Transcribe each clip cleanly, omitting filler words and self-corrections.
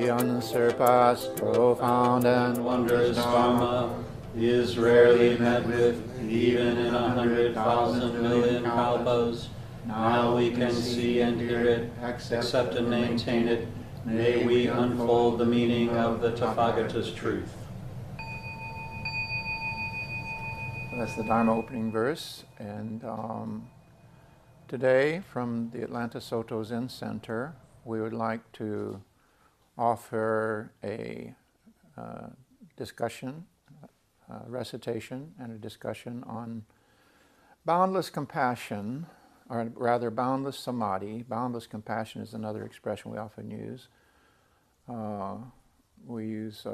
the unsurpassed, profound, and wondrous Dharma is rarely met with, even in 100,000 million kalpas. Now we can see and hear it, accept and maintain it. May we unfold the meaning of the Tathagata's truth. That's the Dharma opening verse, and today from the Atlanta Soto Zen Center, we would like to offer a discussion, recitation, and a discussion on boundless compassion, or rather boundless samadhi. Boundless compassion is another expression we often use. We use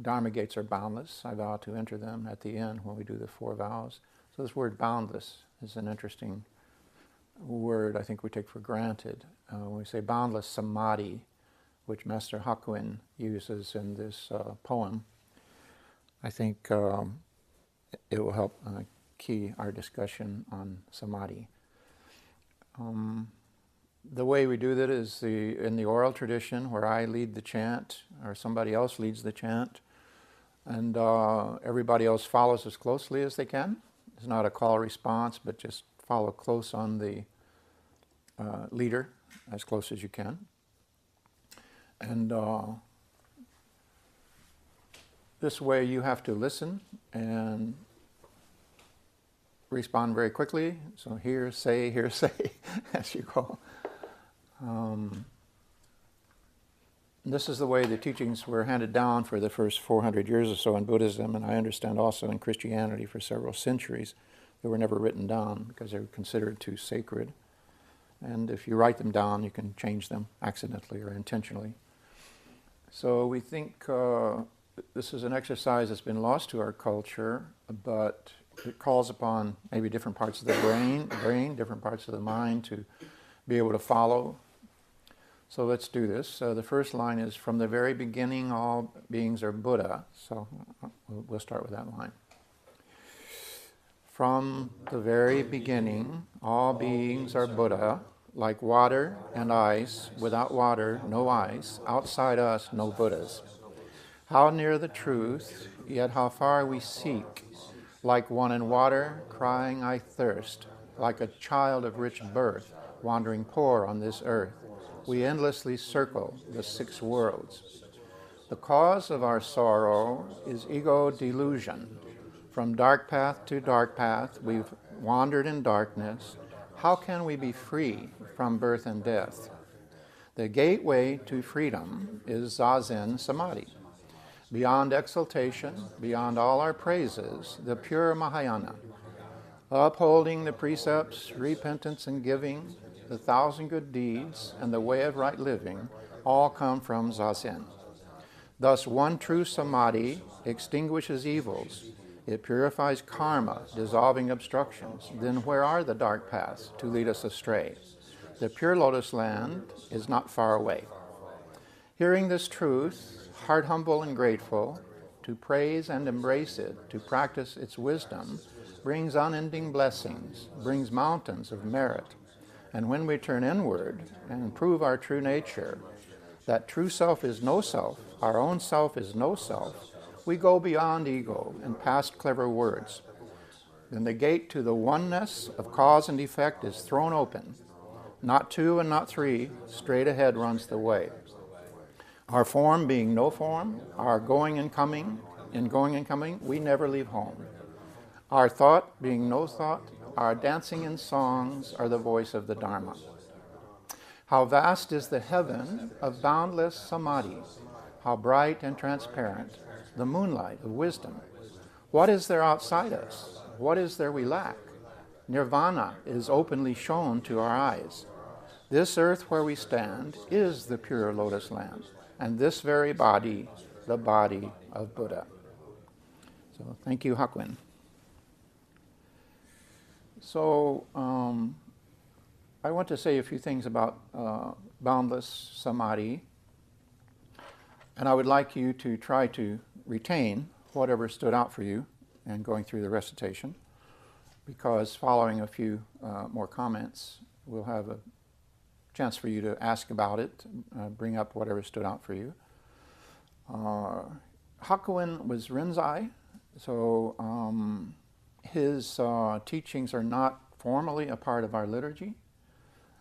Dharma gates are boundless. I vow to enter them at the end when we do the 4 vows. So this word boundless is an interesting word I think we take for granted. When we say boundless samadhi, which Master Hakuin uses in this poem, I think it will help key our discussion on samadhi. The way we do that is in the oral tradition, where I lead the chant or somebody else leads the chant, and everybody else follows as closely as they can. It's not a call response, but just follow close on the leader, as close as you can. And this way you have to listen and respond very quickly. So here, say, as you go. This is the way the teachings were handed down for the first 400 years or so in Buddhism, and I understand also in Christianity for several centuries. They were never written down because they were considered too sacred. And if you write them down, you can change them accidentally or intentionally. So we think this is an exercise that's been lost to our culture, but it calls upon maybe different parts of the brain, different parts of the mind to be able to follow. So let's do this. The first line is, from the very beginning all beings are Buddha. So we'll start with that line. From the very beginning all beings are Buddha, like water and ice. Without water, no ice. Outside us, no Buddhas. How near the truth, yet how far we seek. Like one in water, crying I thirst. Like a child of rich birth, wandering poor on this earth. We endlessly circle the 6 worlds. The cause of our sorrow is ego delusion. From dark path to dark path, we've wandered in darkness. How can we be free from birth and death? The gateway to freedom is Zazen Samadhi. Beyond exaltation, beyond all our praises, the pure Mahayana. Upholding the precepts, repentance and giving, the 1,000 good deeds, and the way of right living, all come from Zazen. Thus one true Samadhi extinguishes evils. It purifies karma, dissolving obstructions. Then where are the dark paths to lead us astray? The pure lotus land is not far away. Hearing this truth, heart humble and grateful, to praise and embrace it, to practice its wisdom, brings unending blessings, brings mountains of merit. And when we turn inward and prove our true nature, that true self is no self, our own self is no self, we go beyond ego and past clever words. Then the gate to the oneness of cause and effect is thrown open. Not 2 and not 3, straight ahead runs the way. Our form being no form, our going and coming, we never leave home. Our thought being no thought, our dancing and songs are the voice of the Dharma. How vast is the heaven of boundless samadhi, how bright and transparent, the moonlight of wisdom. What is there outside us? What is there we lack? Nirvana is openly shown to our eyes. This earth where we stand is the pure lotus land, and this very body, the body of Buddha. So thank you, Hakuin. So I want to say a few things about boundless samadhi, and I would like you to try to retain whatever stood out for you in going through the recitation, because following a few more comments, we'll have a chance for you to ask about it, bring up whatever stood out for you. Hakuin was Rinzai, so his teachings are not formally a part of our liturgy,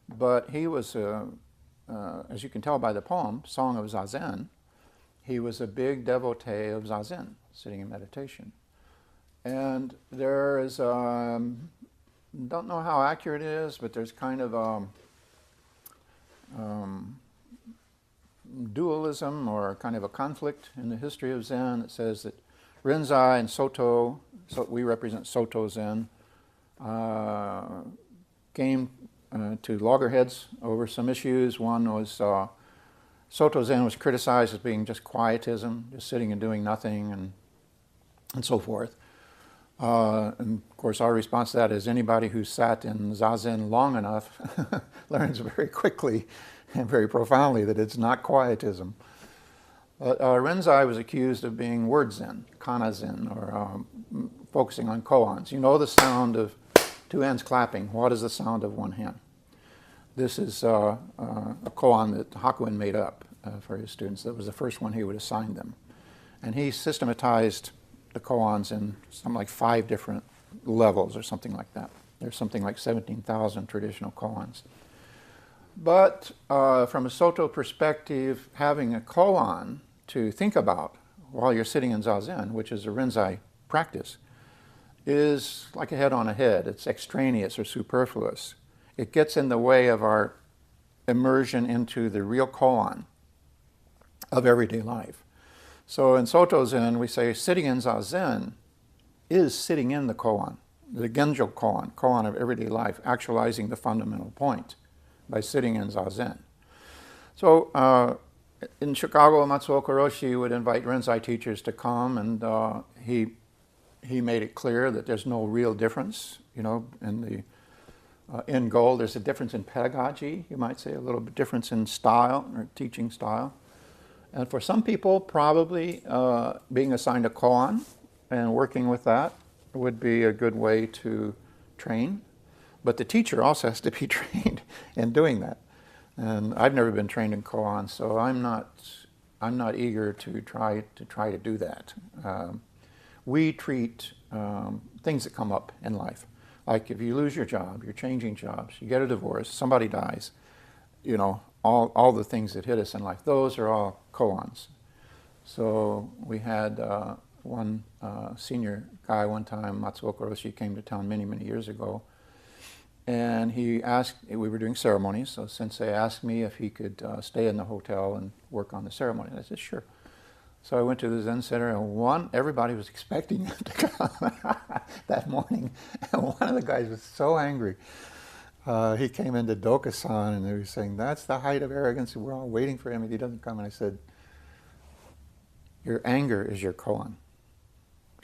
but he was, as you can tell by the poem, Song of Zazen, he was a big devotee of Zazen, sitting in meditation. And there is, don't know how accurate it is, but there's kind of dualism or kind of a conflict in the history of Zen. It says that Rinzai and Soto, so we represent Soto Zen, came to loggerheads over some issues. One was Soto Zen was criticized as being just quietism, just sitting and doing nothing and so forth. And of course our response to that is anybody who sat in Zazen long enough learns very quickly and very profoundly that it's not quietism. But Rinzai was accused of being word Zen, kana Zen, or focusing on koans. You know the sound of two hands clapping. What is the sound of one hand? This is a koan that Hakuin made up for his students. That was the first one he would assign them. And he systematized the koans in something like 5 different levels or something like that. There's something like 17,000 traditional koans. But from a Soto perspective, having a koan to think about while you're sitting in Zazen, which is a Rinzai practice, is like a head on a head. It's extraneous or superfluous. It gets in the way of our immersion into the real koan of everyday life. So in Soto Zen, we say sitting in Zazen is sitting in the koan, the Genjo koan of everyday life, actualizing the fundamental point by sitting in Zazen. So in Chicago, Matsuoka Roshi would invite Rinzai teachers to come, and he made it clear that there's no real difference, in the end goal. There's a difference in pedagogy, you might say, a little bit difference in style or teaching style. And for some people, probably being assigned a koan and working with that would be a good way to train. But the teacher also has to be trained in doing that. And I've never been trained in koan, so I'm not eager to try to do that. We treat things that come up in life. Like if you lose your job, you're changing jobs, you get a divorce, somebody dies, all the things that hit us in life, those are all koans. So we had one senior guy one time, Matsuoka Roshi, came to town many, many years ago, and he asked, we were doing ceremonies, so Sensei asked me if he could stay in the hotel and work on the ceremony. And I said, sure. So I went to the Zen Center, and everybody was expecting him to come that morning. And one of the guys was so angry. He came into Dokusan, and they were saying, that's the height of arrogance, and we're all waiting for him if he doesn't come. And I said, your anger is your koan.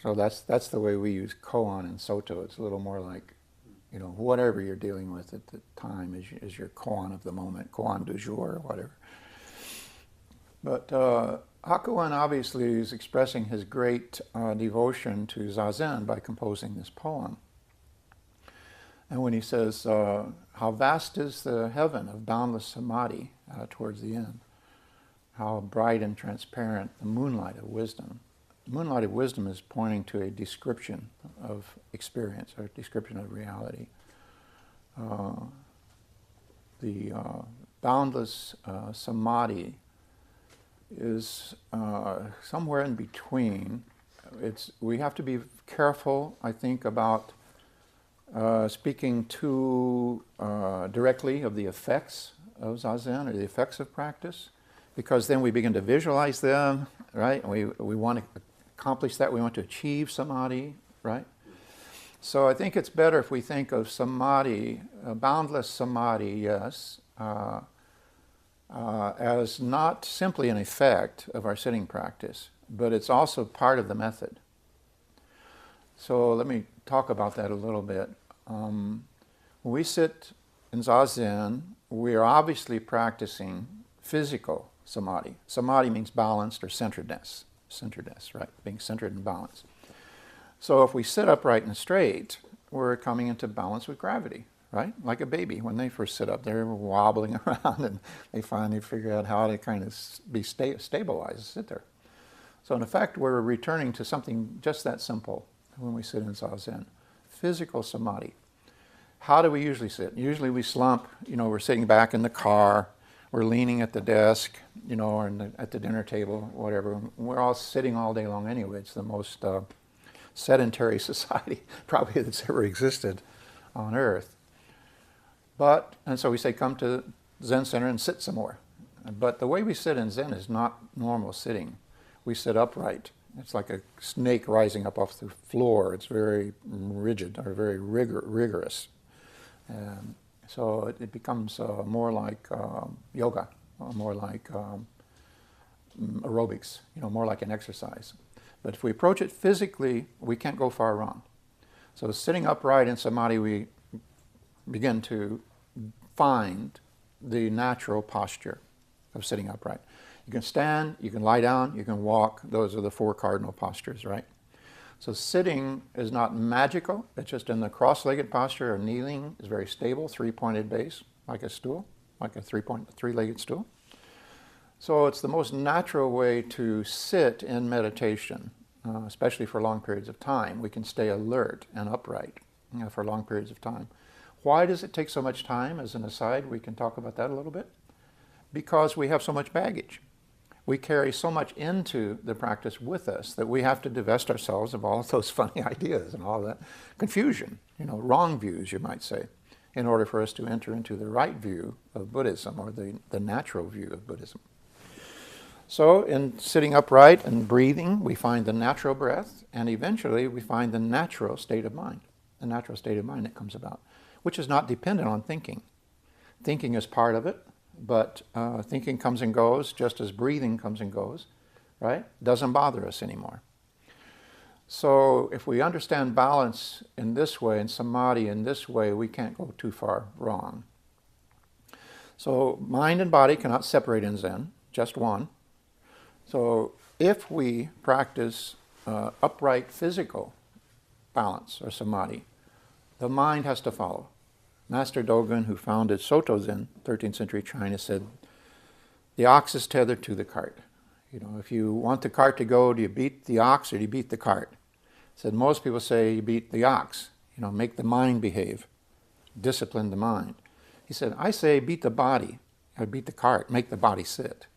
So that's the way we use koan in Soto. It's a little more like, whatever you're dealing with at the time is your koan of the moment, koan du jour or whatever. But Hakuin obviously is expressing his great devotion to Zazen by composing this poem. And when he says, how vast is the heaven of boundless samadhi towards the end, how bright and transparent the moonlight of wisdom. The moonlight of wisdom is pointing to a description of experience, or a description of reality. The boundless samadhi is somewhere in between. We have to be careful, I think, about speaking too directly of the effects of Zazen or the effects of practice, because then we begin to visualize them, right? And we want to accomplish that. We want to achieve samadhi, right? So I think it's better if we think of samadhi, boundless samadhi, yes, as not simply an effect of our sitting practice, but it's also part of the method. So let me talk about that a little bit. When we sit in Zazen, we are obviously practicing physical samadhi. Samadhi means balanced or centeredness, right? Being centered and balanced. So if we sit upright and straight, we're coming into balance with gravity, right? Like a baby. When they first sit up, they're wobbling around, and they finally figure out how to kind of be stabilized, sit there. So in effect, we're returning to something just that simple when we sit in Zazen. Physical samadhi. How do we usually sit? Usually we slump, we're sitting back in the car, we're leaning at the desk, or at the dinner table, whatever. We're all sitting all day long anyway. It's the most sedentary society probably that's ever existed on Earth. And so we say, come to Zen Center and sit some more. But the way we sit in Zen is not normal sitting. We sit upright. It's like a snake rising up off the floor. It's very rigid, or very rigorous. So it becomes more like yoga, more like aerobics, more like an exercise. But if we approach it physically, we can't go far wrong. So sitting upright in samadhi, we begin to find the natural posture of sitting upright. You can stand, you can lie down, you can walk. Those are the 4 cardinal postures, right? So sitting is not magical. It's just in the cross-legged posture, or kneeling is very stable, 3-pointed base, like a stool, like a three-legged stool. So it's the most natural way to sit in meditation, especially for long periods of time. We can stay alert and upright for long periods of time. Why does it take so much time? As an aside, we can talk about that a little bit. Because we have so much baggage. We carry so much into the practice with us that we have to divest ourselves of all of those funny ideas and all that confusion, wrong views, you might say, in order for us to enter into the right view of Buddhism, or the natural view of Buddhism. So in sitting upright and breathing, we find the natural breath, and eventually we find the natural state of mind that comes about, which is not dependent on thinking. Thinking is part of it. But thinking comes and goes, just as breathing comes and goes, right? Doesn't bother us anymore. So if we understand balance in this way, and samadhi in this way, we can't go too far wrong. So mind and body cannot separate in Zen, just one. So if we practice upright physical balance, or samadhi, the mind has to follow. Master Dogen, who founded Soto Zen, 13th century China, said, the ox is tethered to the cart. If you want the cart to go, do you beat the ox or do you beat the cart? He said, most people say you beat the ox, make the mind behave, discipline the mind. He said, I say beat the body, or beat the cart, make the body sit.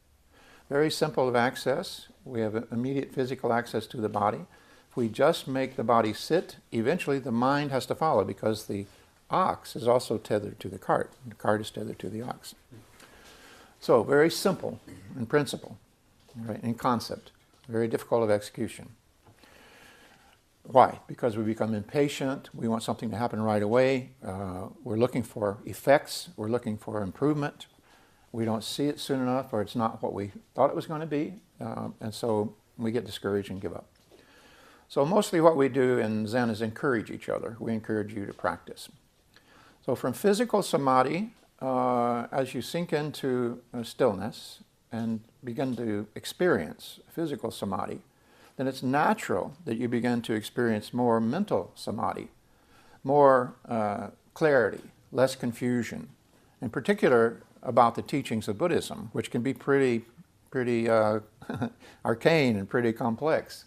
Very simple of access. We have immediate physical access to the body. If we just make the body sit, eventually the mind has to follow, because the ox is also tethered to the cart. The cart is tethered to the ox. So very simple in principle, right? In concept. Very difficult of execution. Why? Because we become impatient. We want something to happen right away. We're looking for effects. We're looking for improvement. We don't see it soon enough, or it's not what we thought it was going to be. And so we get discouraged and give up. So mostly what we do in Zen is encourage each other. We encourage you to practice. So from physical samadhi, as you sink into stillness and begin to experience physical samadhi, then it's natural that you begin to experience more mental samadhi, more clarity, less confusion, in particular about the teachings of Buddhism, which can be pretty arcane and pretty complex.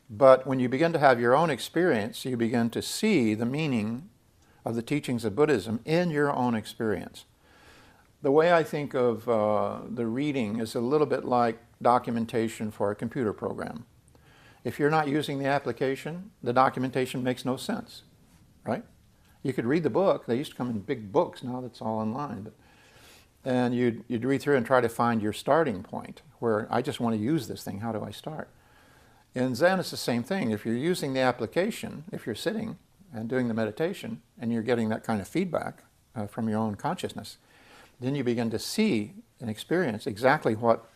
But when you begin to have your own experience, you begin to see the meaning of the teachings of Buddhism in your own experience. The way I think of the reading is a little bit like documentation for a computer program. If you're not using the application, the documentation makes no sense, right? You could read the book. They used to come in big books. Now that's all online. And you'd read through and try to find your starting point, where I just want to use this thing. How do I start? In Zen, it's the same thing. If you're using the application, if you're sitting and doing the meditation, and you're getting that kind of feedback from your own consciousness, then you begin to see and experience exactly what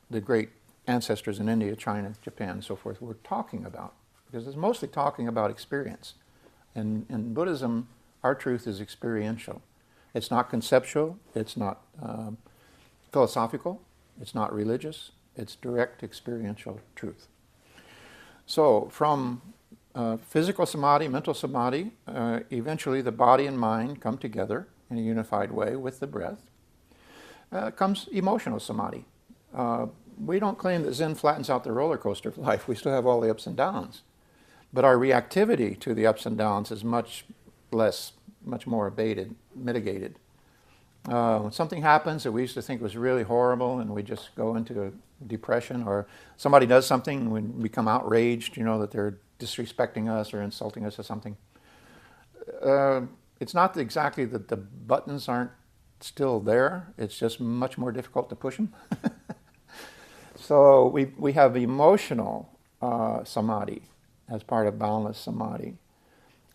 the great ancestors in India, China, Japan, and so forth were talking about. Because it's mostly talking about experience. And in Buddhism, our truth is experiential. It's not conceptual, it's not philosophical, it's not religious, it's direct experiential truth. So from physical samadhi, mental samadhi, eventually the body and mind come together in a unified way with the breath. Comes emotional samadhi. We don't claim that Zen flattens out the roller coaster of life. We still have all the ups and downs. But our reactivity to the ups and downs is much less, much more abated, mitigated. When something happens that we used to think was really horrible and we just go into a depression, or somebody does something and we become outraged, that they're disrespecting us or insulting us or something. It's not exactly that the buttons aren't still there, it's just much more difficult to push them. So we have emotional samadhi as part of boundless samadhi.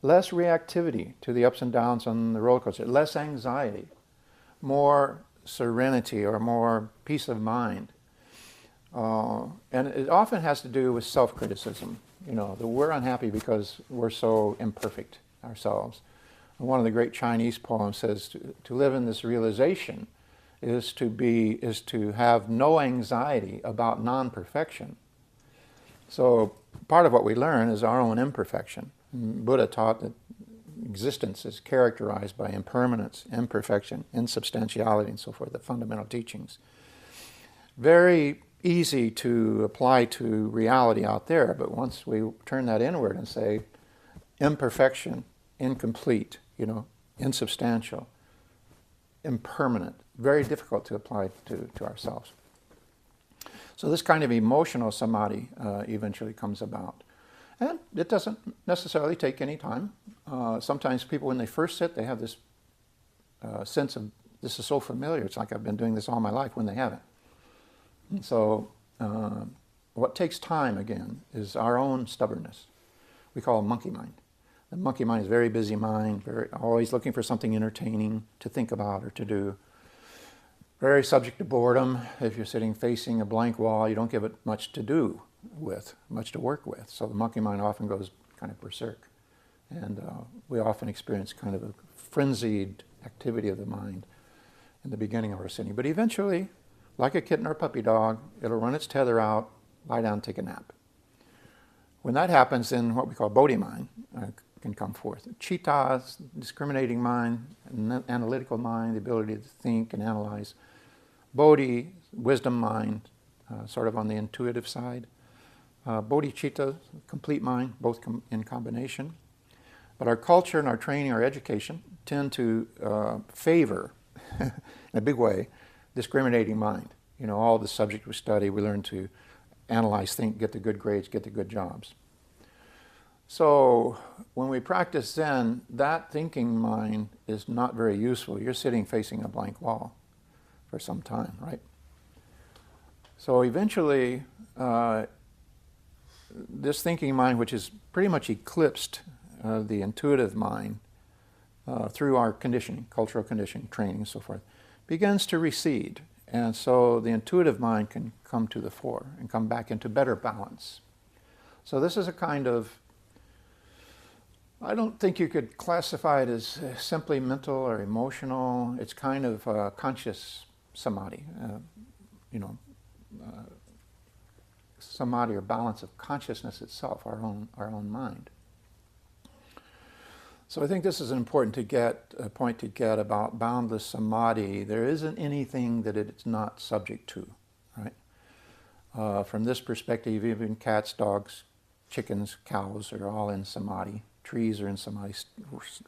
Less reactivity to the ups and downs on the roller coaster, less anxiety, more serenity or more peace of mind. And it often has to do with self-criticism, that we're unhappy because we're so imperfect ourselves. And one of the great Chinese poems says to live in this realization is to have no anxiety about non-perfection. So part of what we learn is our own imperfection. And Buddha taught that existence is characterized by impermanence, imperfection, insubstantiality, and so forth, the fundamental teachings. Very easy to apply to reality out there, but once we turn that inward and say, imperfection, incomplete, insubstantial, impermanent, very difficult to apply to ourselves. So this kind of emotional samadhi eventually comes about. And it doesn't necessarily take any time. Sometimes people, when they first sit, they have this sense of, this is so familiar, it's like I've been doing this all my life, when they haven't. And so what takes time, again, is our own stubbornness. We call it monkey mind. The monkey mind is a very busy mind, always looking for something entertaining to think about or to do. Very subject to boredom. If you're sitting facing a blank wall, you don't give it much to do with, much to work with. So the monkey mind often goes kind of berserk. And we often experience kind of a frenzied activity of the mind in the beginning of our sitting. But eventually, like a kitten or a puppy dog, it'll run its tether out, lie down, take a nap. When that happens, then what we call bodhi mind can come forth. Citta, discriminating mind, analytical mind, the ability to think and analyze. Bodhi, wisdom mind, sort of on the intuitive side. Bodhicitta, complete mind, both in combination. But our culture and our training, our education, tend to favor, in a big way, discriminating mind. All the subject we study, we learn to analyze, think, get the good grades, get the good jobs. So when we practice Zen, that thinking mind is not very useful. You're sitting facing a blank wall for some time, right? So eventually, this thinking mind, which is pretty much eclipsed the intuitive mind through our conditioning, cultural conditioning, training, and so forth, begins to recede. And so the intuitive mind can come to the fore and come back into better balance. So this is a kind of, I don't think you could classify it as simply mental or emotional. It's kind of conscious samadhi, samadhi or balance of consciousness itself, our own mind. So I think this is an important point to get about boundless samadhi. There isn't anything that it's not subject to, right? From this perspective, even cats, dogs, chickens, cows are all in samadhi. Trees are in samadhi.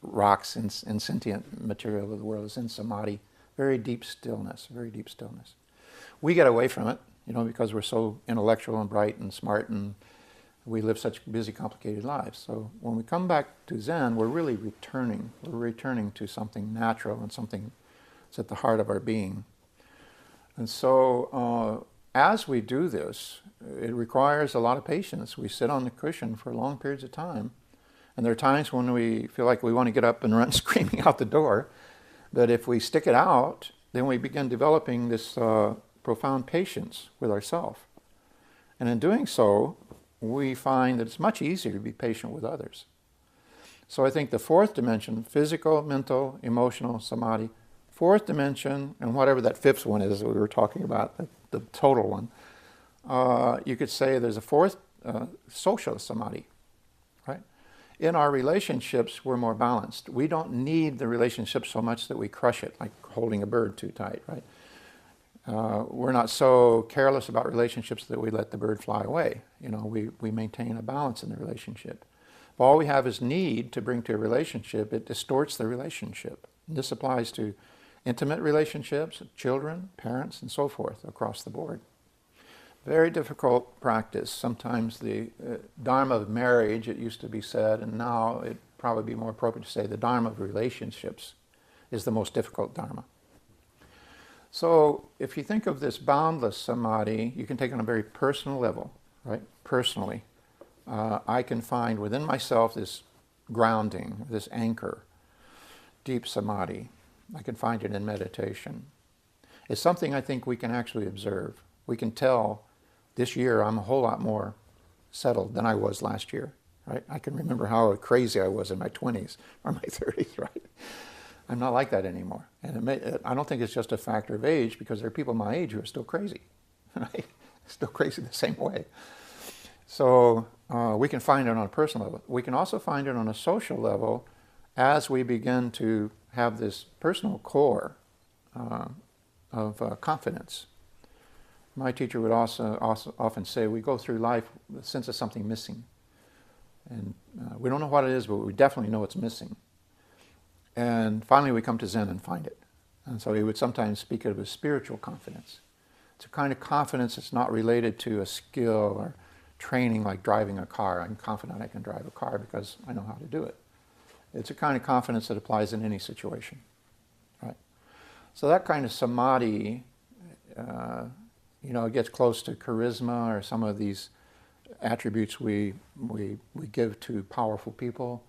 Rocks and sentient material of the world is in samadhi. Very deep stillness, very deep stillness. We get away from it, because we're so intellectual and bright and smart and we live such busy, complicated lives. So when we come back to Zen, we're really returning. We're returning to something natural and something that's at the heart of our being. And so as we do this, it requires a lot of patience. We sit on the cushion for long periods of time. And there are times when we feel like we want to get up and run screaming out the door. But if we stick it out, then we begin developing this profound patience with ourselves. And in doing so, we find that it's much easier to be patient with others. So I think the fourth dimension, physical, mental, emotional, samadhi, fourth dimension, and whatever that fifth one is that we were talking about, the total one, you could say there's a fourth, social samadhi, right? In our relationships, we're more balanced. We don't need the relationship so much that we crush it, like holding a bird too tight, right? We're not so careless about relationships that we let the bird fly away. You know, we maintain a balance in the relationship. If all we have is need to bring to a relationship, it distorts the relationship. And this applies to intimate relationships, children, parents, and so forth across the board. Very difficult practice. Sometimes the Dharma of marriage, it used to be said, and now it'd probably be more appropriate to say the Dharma of relationships is the most difficult Dharma. So if you think of this boundless samadhi, you can take it on a very personal level, right? Personally, I can find within myself this grounding, this anchor, deep samadhi. I can find it in meditation. It's something I think we can actually observe. We can tell this year I'm a whole lot more settled than I was last year, right? I can remember how crazy I was in my 20s or my 30s, right? I'm not like that anymore. And I don't think it's just a factor of age, because there are people my age who are still crazy, right? Still crazy the same way. So we can find it on a personal level. We can also find it on a social level as we begin to have this personal core of confidence. My teacher would also often say, we go through life with a sense of something missing. And we don't know what it is, but we definitely know it's missing. And finally we come to Zen and find it. And so he would sometimes speak of a spiritual confidence. It's a kind of confidence that's not related to a skill or training like driving a car. I'm confident I can drive a car because I know how to do it. It's a kind of confidence that applies in any situation, right? So that kind of samadhi, it gets close to charisma or some of these attributes we give to powerful people.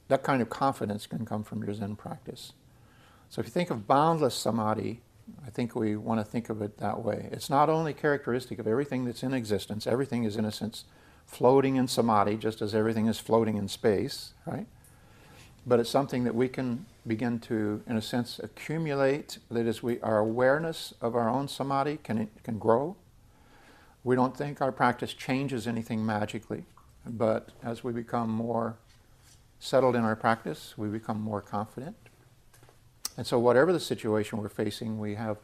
That kind of confidence can come from your Zen practice. So if you think of boundless samadhi, I think we want to think of it that way. It's not only characteristic of everything that's in existence. Everything is, in a sense, floating in samadhi, just as everything is floating in space, right? But it's something that we can begin to, in a sense, accumulate. That is, our awareness of our own samadhi can grow. We don't think our practice changes anything magically, but as we become more settled in our practice, we become more confident. And so whatever the situation we're facing, we have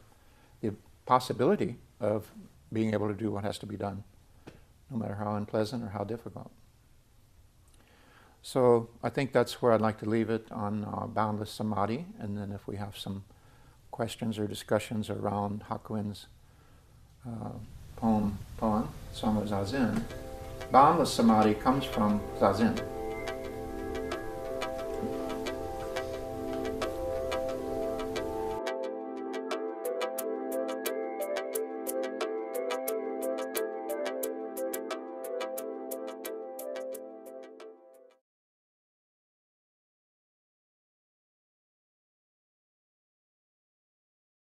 the possibility of being able to do what has to be done, no matter how unpleasant or how difficult. So I think that's where I'd like to leave it on Boundless Samadhi, and then if we have some questions or discussions around Hakuin's poem, Sama Zazen. Boundless Samadhi comes from Zazen.